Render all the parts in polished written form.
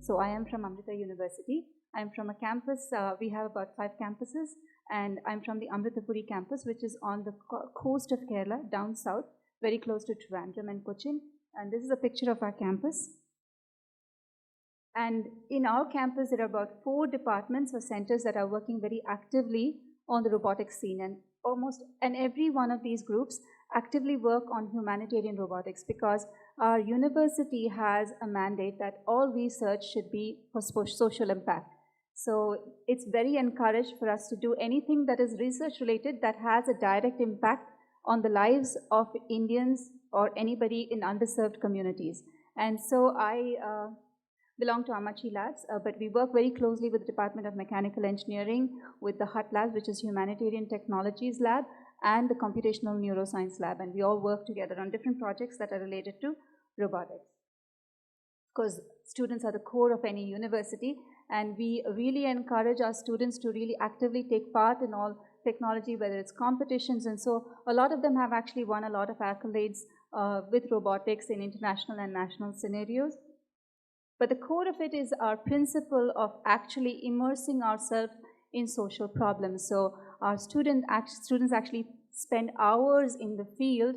So I am from Amrita University. I'm from a campus, we have about 5 campuses, and I'm from the Amritapuri campus, which is on the coast of Kerala, down south, very close to Trivandrum and Cochin. And this is a picture of our campus. And in our campus, there are about 4 departments or centers that are working very actively on the robotics scene. And every one of these groups actively work on humanitarian robotics, because our university has a mandate that all research should be for social impact. So it's very encouraged for us to do anything that is research related that has a direct impact on the lives of Indians or anybody in underserved communities. And so I belong to Amachi Labs, but we work very closely with the Department of Mechanical Engineering, with the HUT Labs, which is Humanitarian Technologies Lab, and the Computational Neuroscience Lab, and we all work together on different projects that are related to robotics. Because students are the core of any university, and we really encourage our students to really actively take part in all technology, whether it's competitions, and so a lot of them have actually won a lot of accolades with robotics in international and national scenarios. But the core of it is our principle of actually immersing ourselves in social problems. So our students actually spend hours in the field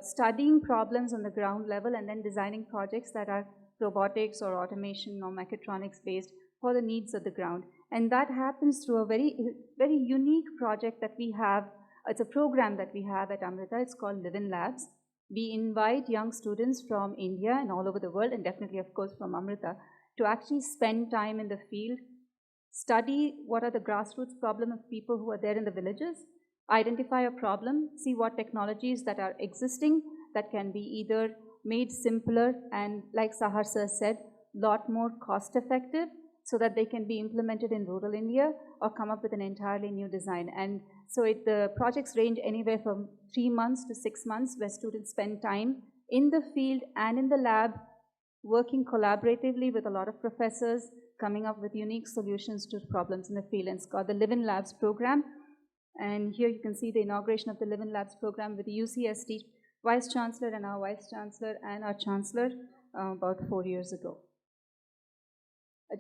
studying problems on the ground level and then designing projects that are robotics or automation or mechatronics based for the needs of the ground. And that happens through a very, very unique project that we have. It's a program that we have at Amrita. It's called Live in Labs. We invite young students from India and all over the world, and definitely, of course, from Amrita, to actually spend time in the field, study what are the grassroots problems of people who are there in the villages, identify a problem, see what technologies that are existing that can be either made simpler and, like Sahar sir said, a lot more cost effective so that they can be implemented in rural India, or come up with an entirely new design. And so the projects range anywhere from 3 months to 6 months, where students spend time in the field and in the lab, working collaboratively with a lot of professors, coming up with unique solutions to problems in the field. And it's called the Live in Labs program. And here you can see the inauguration of the Live in Labs program with the UCSD Vice Chancellor and our Vice Chancellor and our Chancellor about 4 years ago.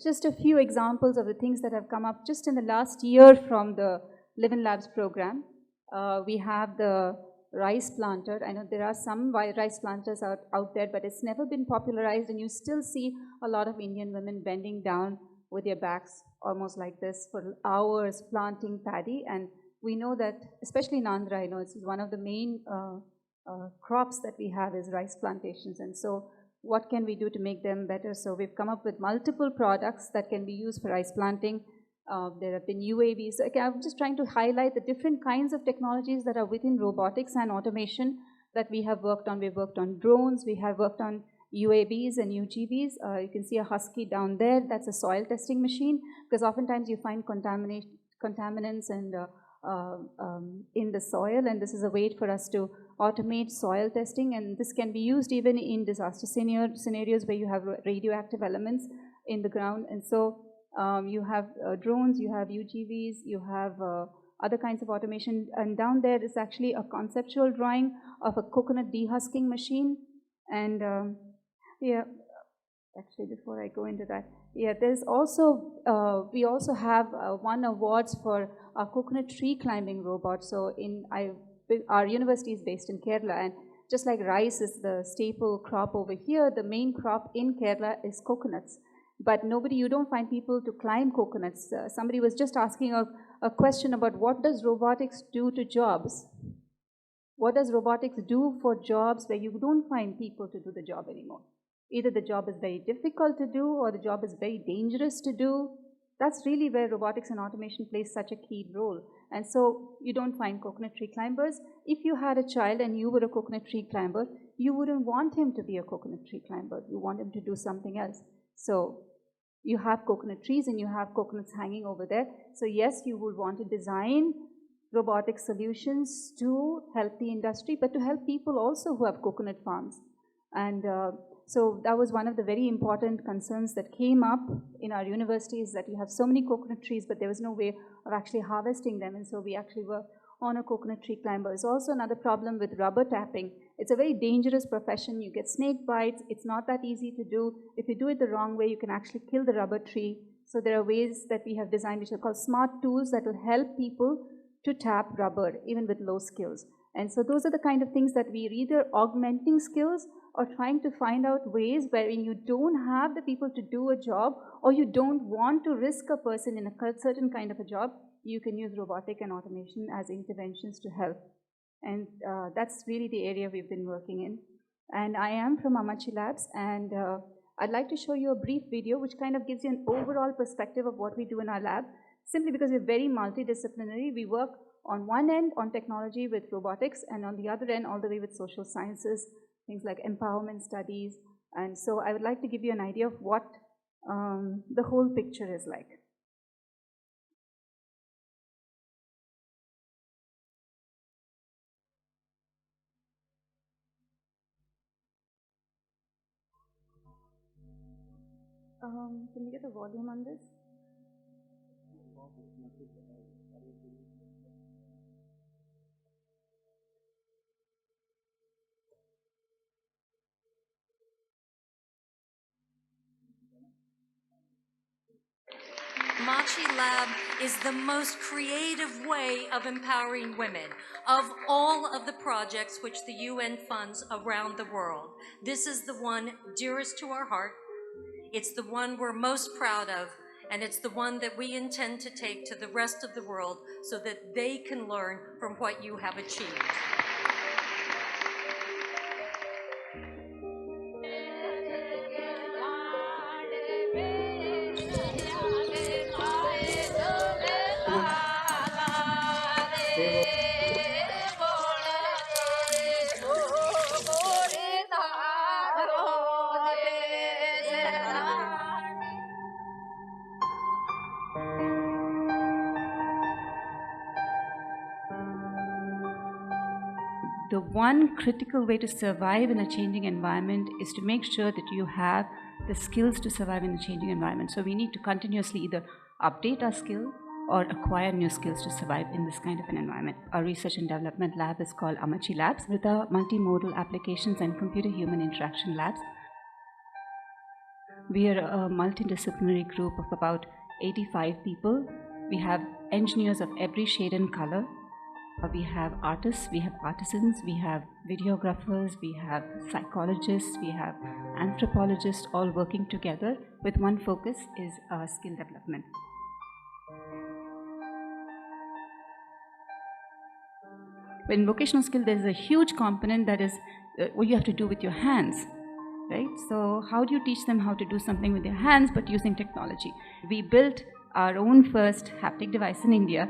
Just a few examples of the things that have come up just in the last year from the Live in Labs program. We have the rice planter. I know there are some rice planters out there, but it's never been popularized, and you still see a lot of Indian women bending down with their backs almost like this for hours planting paddy. And we know that, especially in Andhra, it's one of the main crops that we have is rice plantations. And so what can we do to make them better? So we've come up with multiple products that can be used for rice planting. There have been UAVs. Okay, I'm just trying to highlight the different kinds of technologies that are within robotics and automation that we have worked on. We've worked on drones, we have worked on UAVs and UGVs. You can see a husky down there. That's a soil testing machine, because oftentimes you find contaminants and in the soil, and this is a way for us to automate soil testing, and this can be used even in disaster scenarios where you have radioactive elements in the ground. And so you have drones, you have UGVs, you have other kinds of automation, and down there is actually a conceptual drawing of a coconut dehusking machine. And yeah, actually before I go into that, yeah, there's also, we also have won awards for our coconut tree climbing robot. So our university is based in Kerala, and just like rice is the staple crop over here, the main crop in Kerala is coconuts. But you don't find people to climb coconuts. Somebody was just asking a question about what does robotics do to jobs? What does robotics do for jobs where you don't find people to do the job anymore? Either the job is very difficult to do or the job is very dangerous to do. That's really where robotics and automation plays such a key role. And so you don't find coconut tree climbers. If you had a child and you were a coconut tree climber, you wouldn't want him to be a coconut tree climber. You want him to do something else. So you have coconut trees and you have coconuts hanging over there. So yes, you would want to design robotic solutions to help the industry, but to help people also who have coconut farms. And so that was one of the very important concerns that came up in our university, is that you have so many coconut trees, but there was no way of actually harvesting them. And so we actually were on a coconut tree climber. It's also another problem with rubber tapping. It's a very dangerous profession. You get snake bites. It's not that easy to do. If you do it the wrong way, you can actually kill the rubber tree. So there are ways that we have designed which are called smart tools that will help people to tap rubber, even with low skills. And so those are the kind of things that we're either augmenting skills or trying to find out ways wherein you don't have the people to do a job, or you don't want to risk a person in a certain kind of a job, you can use robotic and automation as interventions to help. And that's really the area we've been working in. And I am from Amachi Labs, and I'd like to show you a brief video which kind of gives you an overall perspective of what we do in our lab, simply because we're very multidisciplinary. We work on one end on technology with robotics, and on the other end all the way with social sciences, things like empowerment studies. And so I would like to give you an idea of what the whole picture is like. Can you get the volume on this? Machi Lab is the most creative way of empowering women. Of all of the projects which the UN funds around the world, this is the one dearest to our heart. It's the one we're most proud of, and it's the one that we intend to take to the rest of the world so that they can learn from what you have achieved. The one critical way to survive in a changing environment is to make sure that you have the skills to survive in a changing environment. So we need to continuously either update our skill or acquire new skills to survive in this kind of an environment. Our research and development lab is called Amachi Labs, with our multimodal applications and computer-human interaction labs. We are a multidisciplinary group of about 85 people. We have engineers of every shade and color. We have artists, we have artisans, we have videographers, we have psychologists, we have anthropologists, all working together with one focus is skill development. In vocational skill, there is a huge component that is what you have to do with your hands, right? So how do you teach them how to do something with their hands but using technology? We built our own first haptic device in India.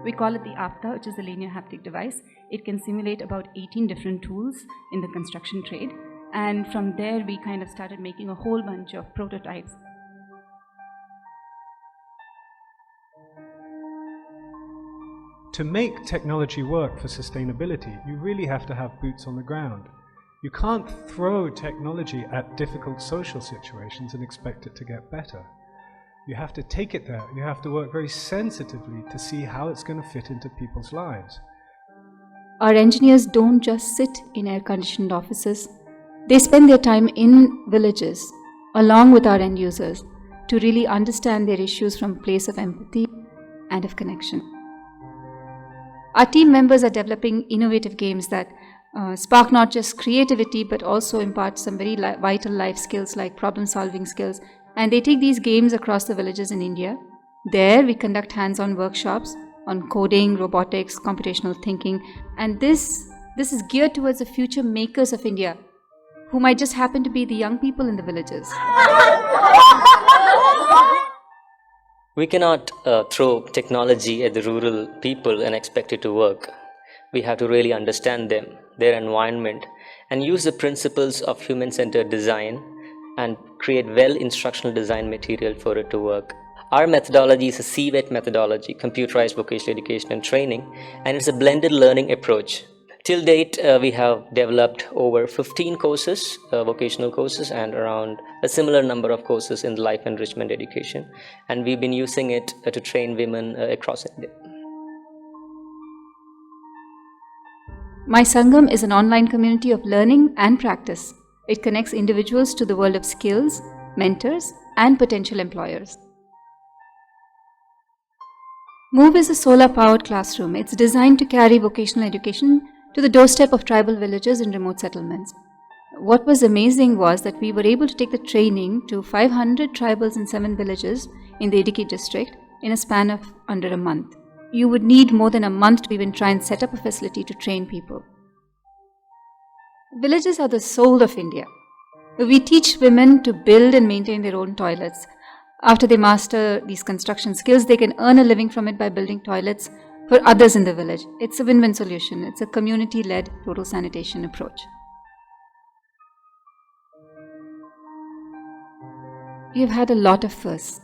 We call it the APTA, which is the linear haptic device. It can simulate about 18 different tools in the construction trade. And from there, we kind of started making a whole bunch of prototypes. To make technology work for sustainability, you really have to have boots on the ground. You can't throw technology at difficult social situations and expect it to get better. You have to take it there. You have to work very sensitively to see how it's going to fit into people's lives. Our engineers don't just sit in air-conditioned offices. They spend their time in villages, along with our end users, to really understand their issues from a place of empathy and of connection. Our team members are developing innovative games that spark not just creativity, but also impart some very vital life skills like problem-solving skills. And they take these games across the villages in India. There we conduct hands-on workshops on coding, robotics, computational thinking. And this is geared towards the future makers of India, who might just happen to be the young people in the villages. We cannot throw technology at the rural people and expect it to work. We have to really understand them, their environment, and use the principles of human-centered design and create well instructional design material for it to work. Our methodology is a CVET methodology, computerized vocational education and training, and it's a blended learning approach. Till date, we have developed over 15 courses, vocational courses, and around a similar number of courses in life enrichment education. And we've been using it to train women across India. My Sangam is an online community of learning and practice. It connects individuals to the world of skills, mentors, and potential employers. Move is a solar-powered classroom. It's designed to carry vocational education to the doorstep of tribal villages and remote settlements. What was amazing was that we were able to take the training to 500 tribals in 7 villages in the Idiki district in a span of under a month. You would need more than a month to even try and set up a facility to train people. Villages are the soul of India. We teach women to build and maintain their own toilets. After they master these construction skills, they can earn a living from it by building toilets for others in the village. It's a win-win solution. It's a community-led total sanitation approach. We have had a lot of firsts.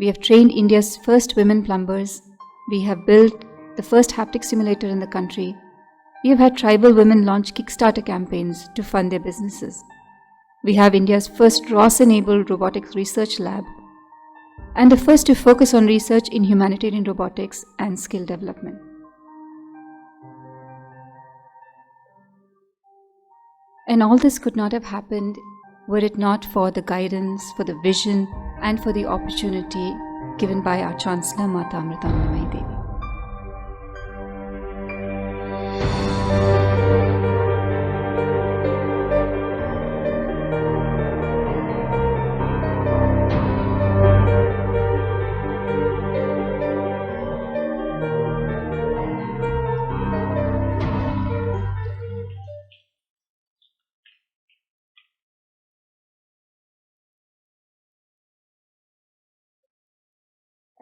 We have trained India's first women plumbers. We have built the first haptic simulator in the country. We have had tribal women launch Kickstarter campaigns to fund their businesses. We have India's first ROS-enabled robotics research lab and the first to focus on research in humanitarian robotics and skill development. And all this could not have happened were it not for the guidance, for the vision, and for the opportunity given by our Chancellor, Mata Amritandamayi Devi.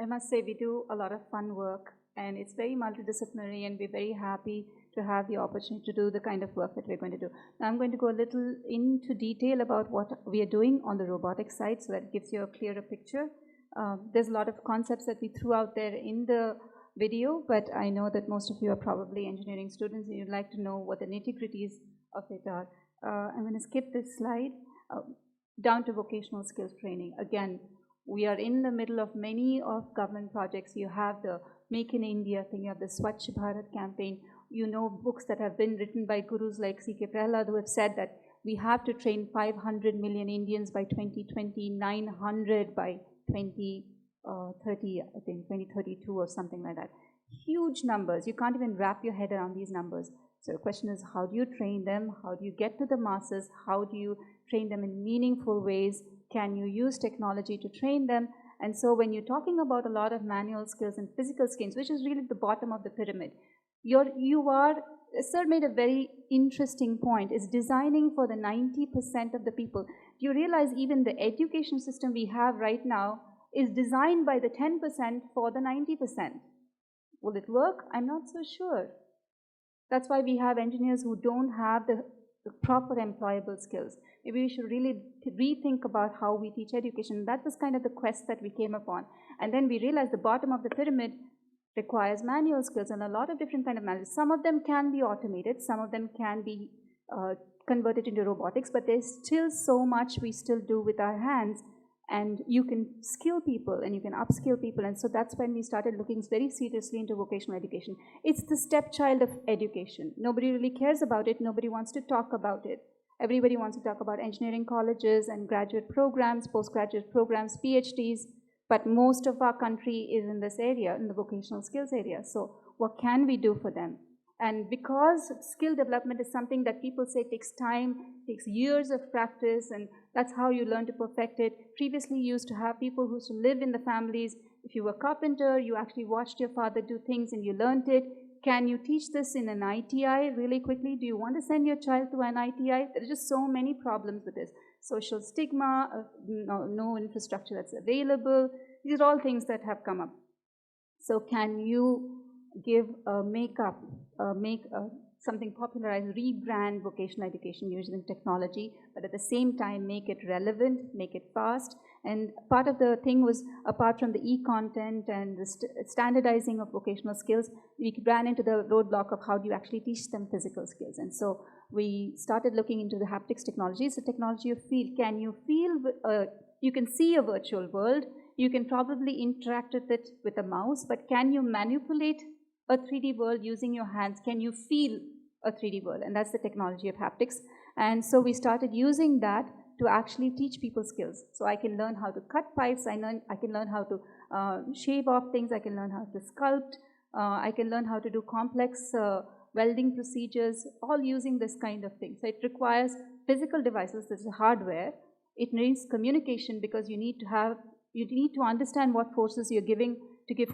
I must say we do a lot of fun work and it's very multidisciplinary and we're very happy to have the opportunity to do the kind of work that we're going to do. Now I'm going to go a little into detail about what we are doing on the robotics side so that it gives you a clearer picture. There's a lot of concepts that we threw out there in the video, but I know that most of you are probably engineering students and you'd like to know what the nitty-gritties of it are. I'm going to skip this slide down to vocational skills training. Again, we are in the middle of many of government projects. You have the Make in India thing, you have the Swachh Bharat campaign. You know books that have been written by gurus like C.K. Prahalad who have said that we have to train 500 million Indians by 2020, 900 by 2030, I think 2032 or something like that. Huge numbers. You can't even wrap your head around these numbers. So the question is, how do you train them? How do you get to the masses? How do you train them in meaningful ways? Can you use technology to train them? And so when you're talking about a lot of manual skills and physical skills, which is really the bottom of the pyramid, Sir made a very interesting point, is designing for the 90% of the people. Do you realize even the education system we have right now is designed by the 10% for the 90%? Will it work? I'm not so sure. That's why we have engineers who don't have the proper employable skills. Maybe we should really rethink about how we teach education. That was kind of the quest that we came upon. And then we realized the bottom of the pyramid requires manual skills and a lot of different kind of manuals. Some of them can be automated, some of them can be converted into robotics, but there's still so much we still do with our hands. And you can skill people and you can upskill people. And so that's when we started looking very seriously into vocational education. It's the stepchild of education. Nobody really cares about it. Nobody wants to talk about it. Everybody wants to talk about engineering colleges and graduate programs, postgraduate programs, PhDs. But most of our country is in this area, in the vocational skills area. So what can we do for them? And because skill development is something that people say takes time, takes years of practice, and that's how you learn to perfect it. Previously, you used to have people who used to live in the families. If you were a carpenter, you actually watched your father do things and you learned it. Can you teach this in an ITI really quickly? Do you want to send your child to an ITI? There are just so many problems with this. Social stigma, no infrastructure that's available. These are all things that have come up. So can you give something popularized, rebrand vocational education using technology, but at the same time make it relevant, make it fast. And part of the thing was, apart from the e-content and the standardizing of vocational skills, we ran into the roadblock of how do you actually teach them physical skills. And so we started looking into the haptics technology. It's the technology of feel. Can you feel, you can see a virtual world, you can probably interact with it with a mouse, but can you manipulate a 3D world using your hands? Can you feel a 3D world, and that's the technology of haptics. And so we started using that to actually teach people skills. So I can learn how to cut pipes, I can learn how to shave off things, I can learn how to sculpt, I can learn how to do complex welding procedures, all using this kind of thing. So it requires physical devices, this is hardware. It needs communication because you need to understand what forces you're giving to give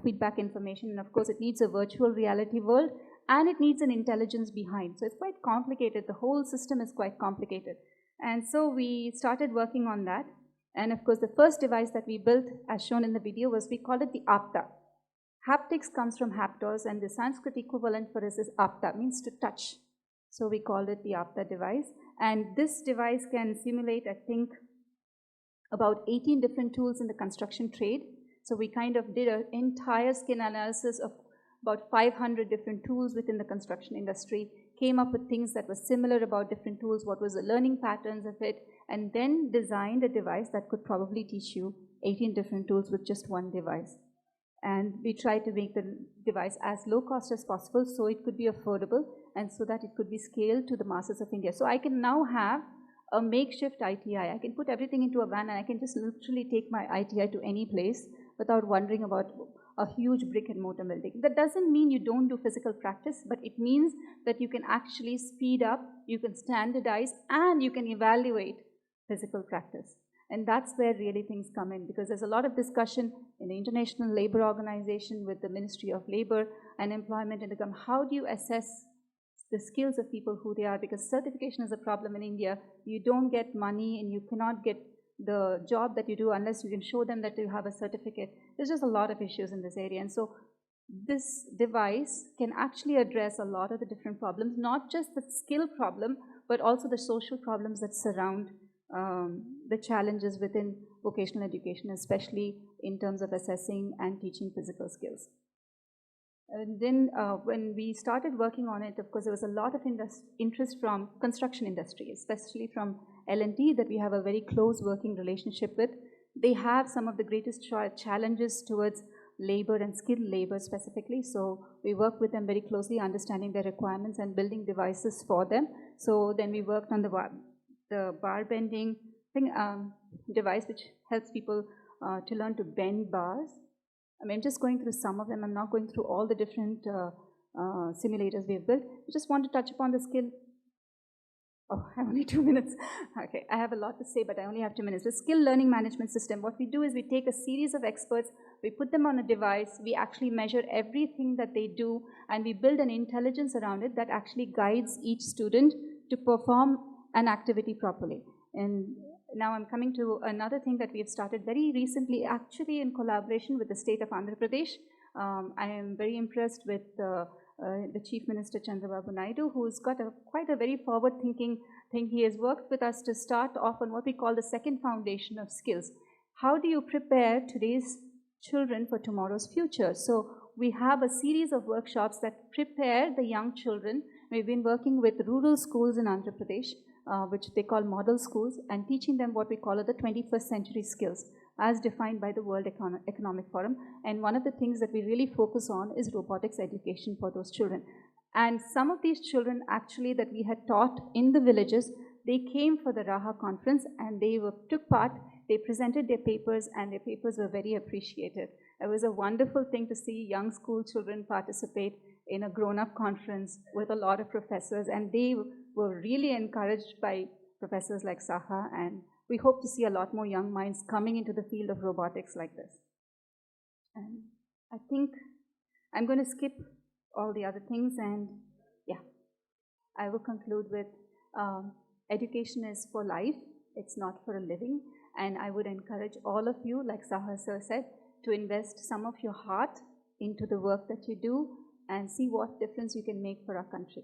feedback information. And of course, it needs a virtual reality world, and it needs an intelligence behind. So it's quite complicated. The whole system is quite complicated. And so we started working on that. And of course, the first device that we built, as shown in the video, we called it the Apta. Haptics comes from haptos, and the Sanskrit equivalent for this is Apta, means to touch. So we called it the Apta device. And this device can simulate, I think, about 18 different tools in the construction trade. So we kind of did an entire skin analysis of about 500 different tools within the construction industry, came up with things that were similar about different tools, what was the learning patterns of it, and then designed a device that could probably teach you 18 different tools with just one device. And we tried to make the device as low cost as possible so it could be affordable and so that it could be scaled to the masses of India. So I can now have a makeshift ITI. I can put everything into a van and I can just literally take my ITI to any place without wondering about a huge brick and mortar building. That doesn't mean you don't do physical practice, but it means that you can actually speed up, you can standardize, and you can evaluate physical practice. And that's where really things come in, because there's a lot of discussion in the International Labour Organization with the Ministry of Labour and Employment and Income. How do you assess the skills of people, who they are? Because certification is a problem in India. You don't get money and you cannot get the job that you do unless you can show them that you have a certificate. There's just a lot of issues in this area. And so this device can actually address a lot of the different problems, not just the skill problem, but also the social problems that surround the challenges within vocational education, especially in terms of assessing and teaching physical skills. And then when we started working on it, of course, there was a lot of interest from construction industry, especially from L&T, that we have a very close working relationship with. They have some of the greatest challenges towards labor and skilled labor specifically. So we work with them very closely, understanding their requirements and building devices for them. So then we worked on the bar bending thing, device, which helps people to learn to bend bars. I mean, I'm just going through some of them. I'm not going through all the different simulators we've built. I just want to touch upon the skill. Oh, I have only 2 minutes. Okay, I have a lot to say, but I only have 2 minutes. The skill learning management system, what we do is we take a series of experts, we put them on a device, we actually measure everything that they do, and we build an intelligence around it that actually guides each student to perform an activity properly. And now I'm coming to another thing that we have started very recently, actually in collaboration with the state of Andhra Pradesh. I am very impressed with the Chief Minister Chandrababu Naidu, who's got quite a very forward-thinking thing. He has worked with us to start off on what we call the second foundation of skills. How do you prepare today's children for tomorrow's future? So we have a series of workshops that prepare the young children. We've been working with rural schools in Andhra Pradesh, which they call model schools, and teaching them what we call the 21st century skills as defined by the World Economic Forum. And one of the things that we really focus on is robotics education for those children. And some of these children actually that we had taught in the villages, they came for the Raha conference and they took part, they presented their papers, and their papers were very appreciated. It was a wonderful thing to see young school children participate in a grown-up conference with a lot of professors, and they were really encouraged by professors like Saha, and we hope to see a lot more young minds coming into the field of robotics like this. And I think I'm going to skip all the other things, and yeah, I will conclude with education is for life, it's not for a living, and I would encourage all of you, like Saha sir said, to invest some of your heart into the work that you do and see what difference you can make for our country.